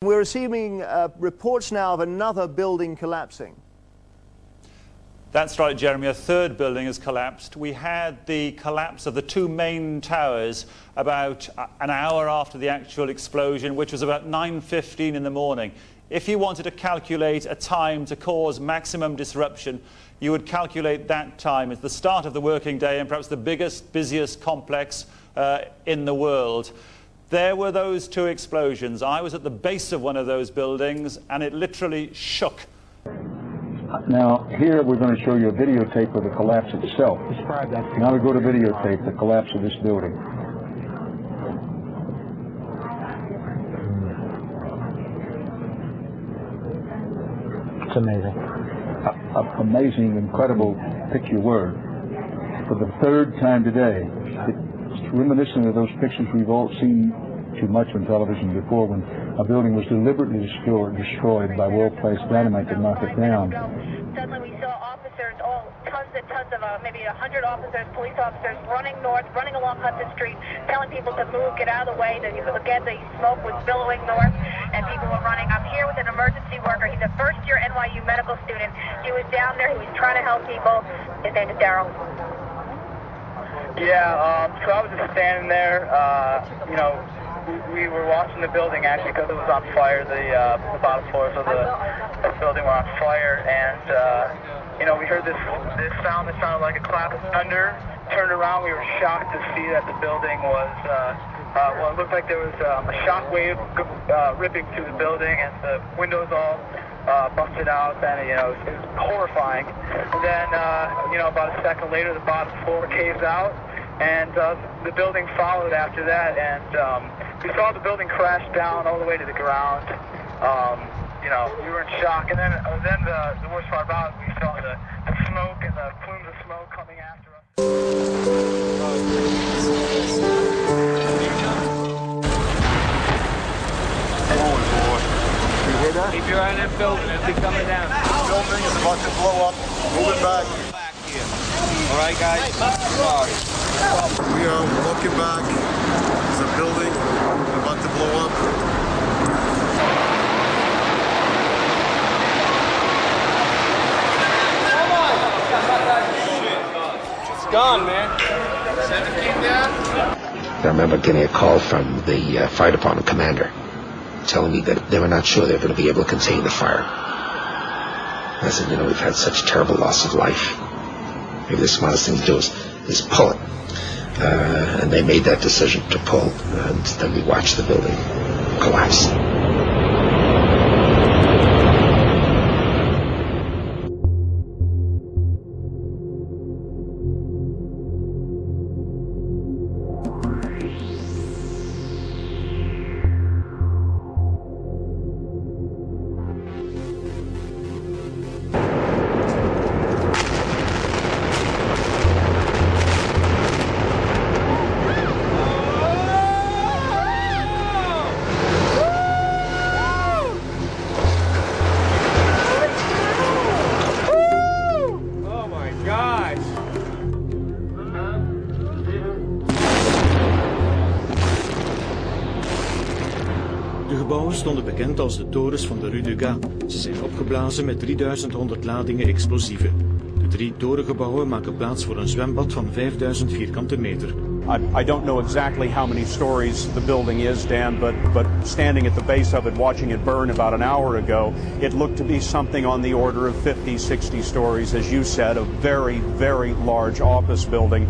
We're receiving reports now of another building collapsing. That's right, Jeremy. A third building has collapsed. We had the collapse of the two main towers about an hour after the actual explosion, which was about 9:15 in the morning. If you wanted to calculate a time to cause maximum disruption, you would calculate that time. It's the start of the working day and perhaps the biggest, busiest complex in the world. There were those two explosions. I was at the base of one of those buildings and it literally shook. Now, here we're going to show you a videotape of the collapse itself. Describe that. Now we go to videotape, the collapse of this building. It's amazing. Amazing, incredible, pick your word. For the third time today, it's reminiscent of those pictures we've all seen too much on television before, when a building was deliberately destroyed by well-placed dynamite to knock it down. Suddenly we saw officers, tons and tons of, maybe 100 officers, police officers, running north, running along Hudson Street, telling people to move, get out of the way. Again, the smoke was billowing north, and people were running. I'm here with an emergency worker. He's a first-year NYU medical student. He was down there. He was trying to help people. His name is Daryl. Yeah, so I was just standing there, you know, we were watching the building actually because it was on fire. The bottom floors of the building were on fire, and you know, we heard this sound that sounded like a clap of thunder. Turned around, we were shocked to see that the building was well, it looked like there was a shock wave ripping through the building, and the windows all busted out. And you know, it was horrifying. And then you know, about a second later, the bottom floor caves out, and the building followed after that, and we saw the building crash down all the way to the ground. You know, we were in shock, and then the worst part about it, we saw the smoke and the plumes of smoke coming after us. Holy boy. You hear that? Keep your eye on that building, it'll be coming down. The building is about to blow up. Moving back. All right, guys? We are walking back. There's a building about to blow up. It's gone, man. 17 down? I remember getting a call from the fire department commander telling me that they were not sure they were going to be able to contain the fire. I said, you know, we've had such terrible loss of life. Maybe the smartest thing to do is pull it. And they made that decision to pull, and then we watched the building collapse. De gebouwen stonden bekend als de torens van de Rue du Gaz. Ze zijn opgeblazen met 3100 ladingen explosieven. De 3 torengebouwen maken plaats voor een zwembad van 5000 vierkante meter. I don't know exactly how many stories the building is, Dan, but standing at the base of it, watching it burn about an hour ago, it looked to be something on the order of 50, 60 stories, as you said, a very, very large office building.